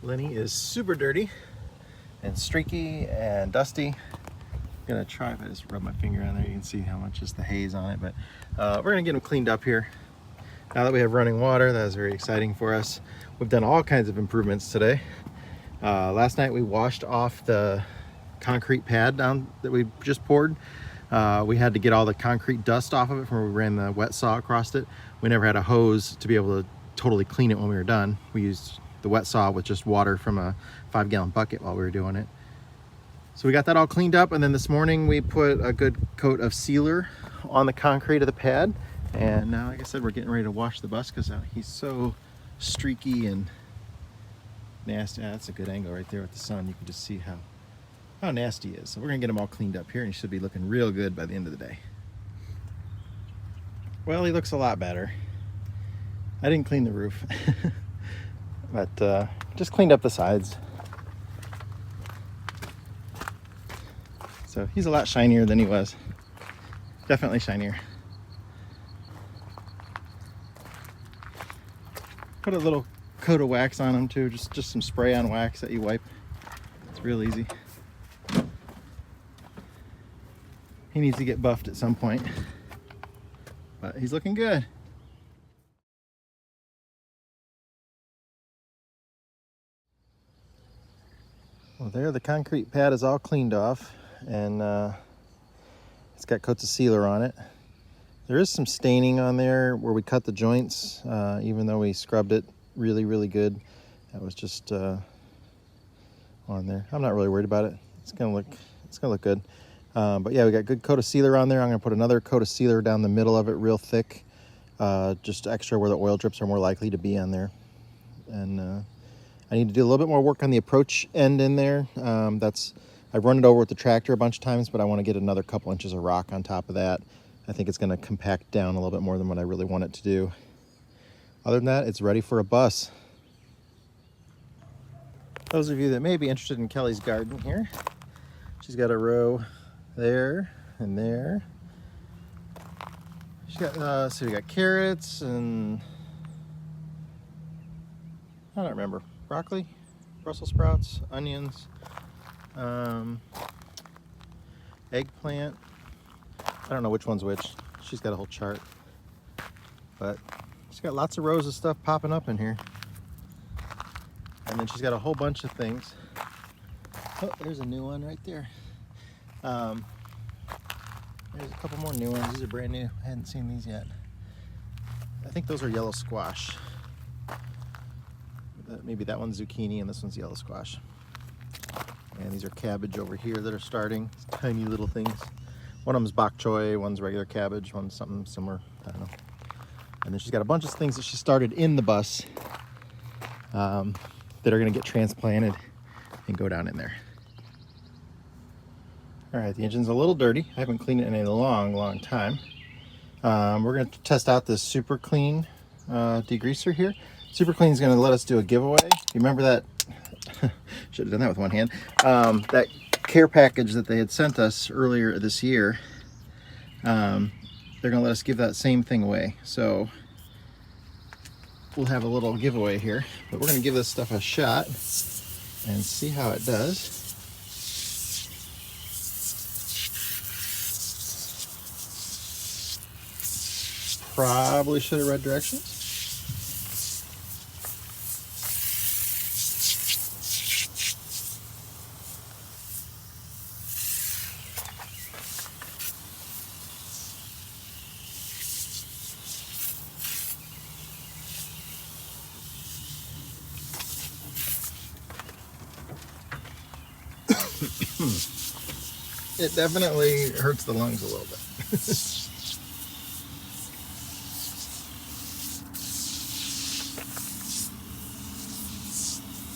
Lenny is super dirty and streaky and dusty. I'm gonna try, if I just rub my finger on there, you can see how much is the haze on it, but we're gonna get him cleaned up here. Now that we have running water, that is very exciting for us. We've done all kinds of improvements today. Last night we washed off the concrete pad down that we just poured. We had to get all the concrete dust off of it from where we ran the wet saw across it. We never had a hose to be able to totally clean it when we were done. We used the wet saw with just water from a 5-gallon bucket while we were doing it. So we got that all cleaned up, and then this morning we put a good coat of sealer on the concrete of the pad. And now, like I said, we're getting ready to wash the bus because he's so streaky and nasty. That's a good angle right there with the sun. You can just see how nasty he is. So we're gonna get him all cleaned up here, and he should be looking real good by the end of the day. Well, he looks a lot better. I didn't clean the roof, but just cleaned up the sides. So he's a lot shinier than he was. Definitely shinier. Put a little coat of wax on him too, just some spray on wax that you wipe. It's real easy. He needs to get buffed at some point, but he's looking good. Well, there the concrete pad is all cleaned off, and it's got coats of sealer on it. There is some staining on there where we cut the joints, even though we scrubbed it really good. That was just on there. I'm not really worried about it. It's gonna look good. But yeah, we got good coat of sealer on there. I'm gonna put another coat of sealer down the middle of it real thick, just extra where the oil drips are more likely to be on there. And I need to do a little bit more work on the approach end in there. I've run it over with the tractor a bunch of times, but I want to get another couple inches of rock on top of that. I think it's going to compact down a little bit more than what I really want it to do. Other than that, it's ready for a bus. Those of you that may be interested in Kelly's garden here, she's got a row there and there. She's got, so we got carrots and I don't remember, broccoli, Brussels sprouts, onions, eggplant. I don't know which one's which. She's got a whole chart, but she's got lots of rows of stuff popping up in here. And then she's got a whole bunch of things. Oh, there's a new one right there. There's a couple more new ones. These are brand new. I hadn't seen these yet. I think those are yellow squash. Maybe that one's zucchini and this one's yellow squash. And these are cabbage over here that are starting. Tiny little things. One of them's bok choy, one's regular cabbage, one's something similar. I don't know. And then she's got a bunch of things that she started in the bus that are going to get transplanted and go down in there. All right, the engine's a little dirty. I haven't cleaned it in a long time. We're going to test out this Super Clean degreaser here. Super Clean is going to let us do a giveaway. You remember that? Should have done that with one hand. That care package that they had sent us earlier this year. They're going to let us give that same thing away. So we'll have a little giveaway here. But we're going to give this stuff a shot and see how it does. Probably should have read directions. It definitely hurts the lungs a little bit.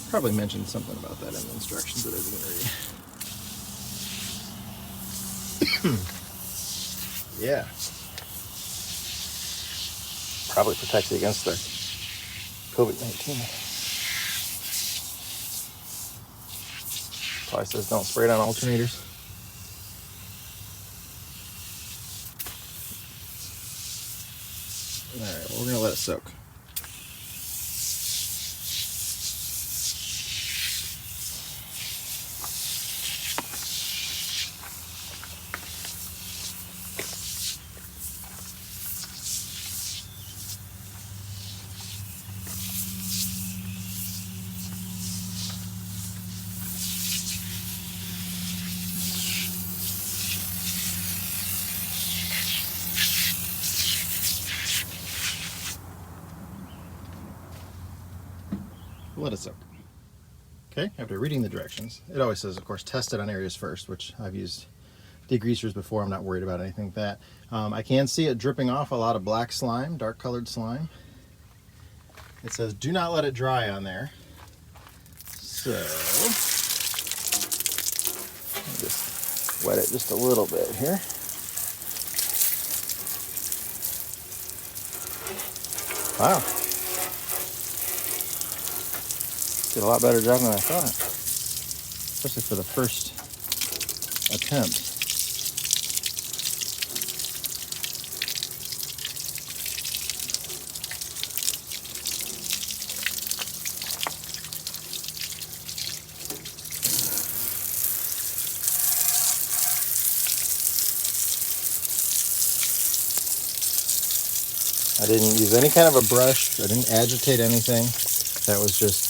Probably mentioned something about that in the instructions that I didn't read. Yeah. Probably protects you against the COVID-19. Probably says don't spray it on alternators. All right, well, we're gonna let it soak. Let it soak. Okay, after reading the directions, it always says, of course, test it on areas first, which I've used degreasers before. I'm not worried about anything like that. I can see it dripping off a lot of black slime, dark colored slime. It says do not let it dry on there. So I'll just wet it just a little bit here. Wow. Did a lot better job than I thought, especially for the first attempt. I didn't use any kind of a brush. I didn't agitate anything. That was just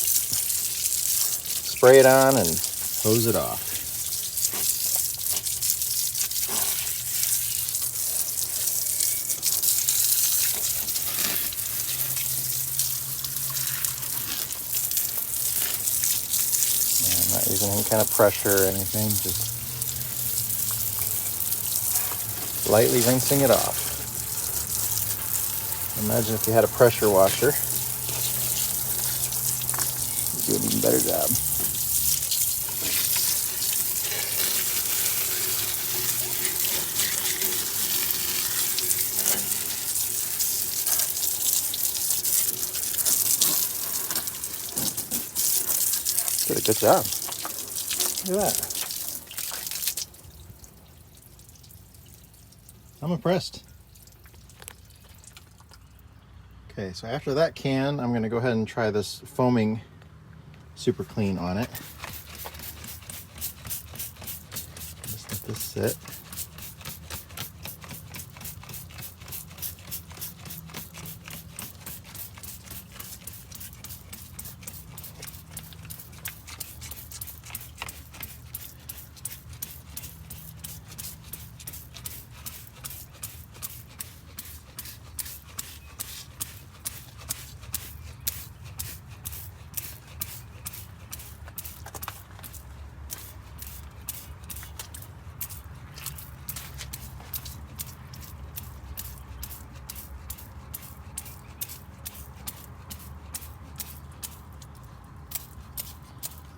spray it on and hose it off. And I'm not using any kind of pressure or anything, just lightly rinsing it off. Imagine if you had a pressure washer, you'd do an even better job. Did a good job. Look at that. I'm impressed. Okay, so after that can, I'm going to go ahead and try this foaming super clean on it. Just let this sit.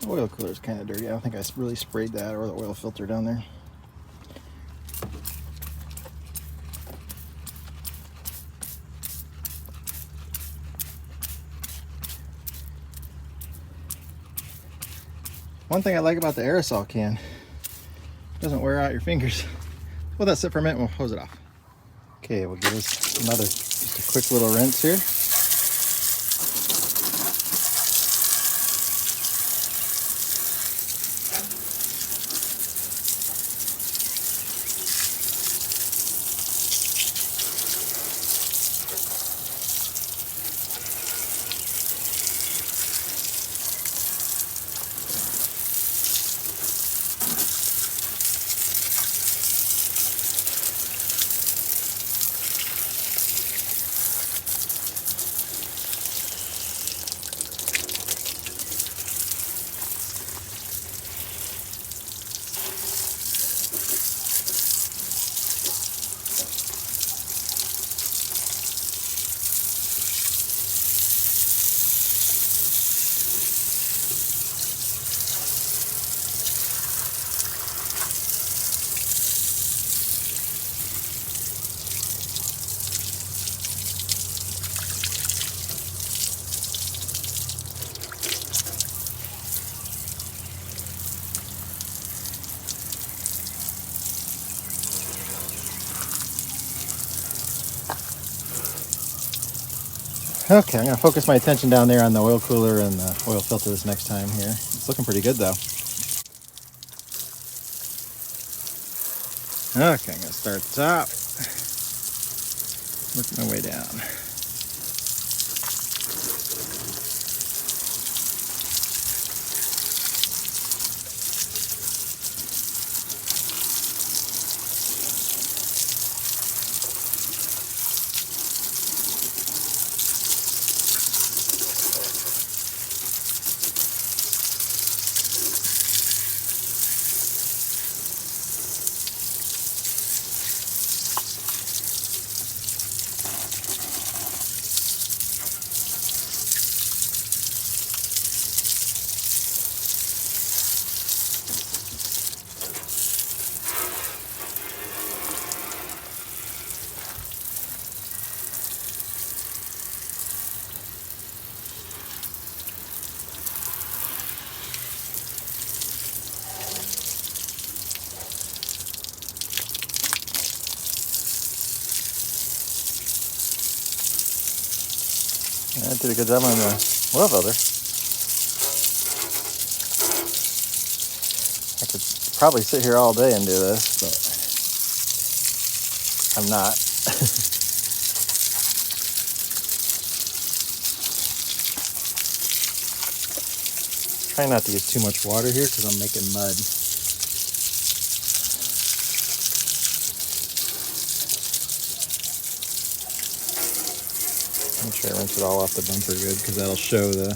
The oil cooler is kind of dirty. I don't think I really sprayed that or the oil filter down there. One thing I like about the aerosol can, it doesn't wear out your fingers. We'll let that sit for a minute and we'll hose it off. Okay, we'll give this another, just a quick little rinse here. Okay, I'm going to focus my attention down there on the oil cooler and the oil filter this next time here. It's looking pretty good though. Okay, I'm going to start at the top. Work my way down. did a good job on the oil filter. I could probably sit here all day and do this, but I'm not. Try not to use too much water here because I'm making mud. Make sure I rinse it all off the bumper good because that'll show the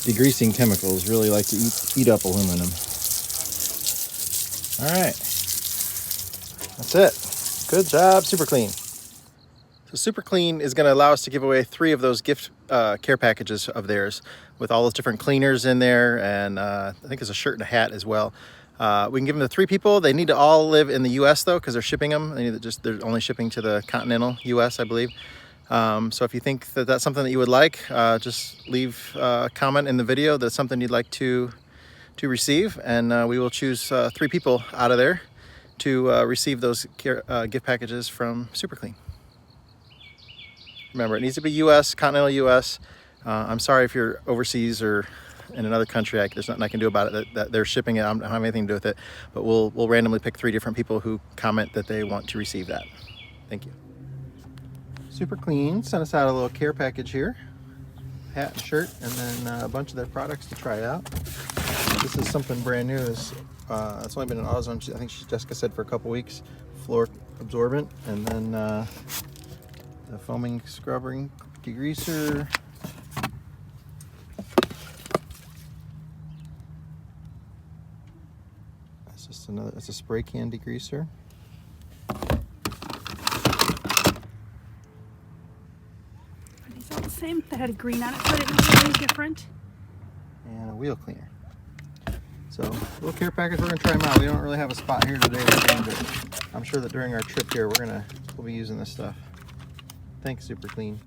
degreasing chemicals really like to eat up aluminum. All right, that's it. Good job, Super Clean. So Super Clean is going to allow us to give away 3 of those gift care packages of theirs with all those different cleaners in there, and I think there's a shirt and a hat as well. We can give them to 3 people. They need to all live in the U.S. though, because they're shipping them. They're only shipping to the continental U.S. I believe. So if you think that that's something that you would like, just leave a comment in the video that's something you'd like to receive, and we will choose 3 people out of there to receive those gift packages from Super Clean. Remember, it needs to be U.S., continental U.S. I'm sorry if you're overseas or in another country. There's nothing I can do about it. That they're shipping it. I don't have anything to do with it. But we'll randomly pick 3 different people who comment that they want to receive that. Thank you. Super Clean sent us out a little care package here. Hat and shirt, and then a bunch of their products to try out. This is something brand new. It's only been in AutoZone, I think Jessica said, for a couple weeks. Floor absorbent, and then the foaming scrubbing degreaser. That's just another, it's a spray can degreaser. Are these all the same? That had a green on it, but it was really different. And a wheel cleaner. So, little care package, we're gonna try them out. We don't really have a spot here today, but I'm sure that during our trip here, we'll be using this stuff. Thanks, Super Clean.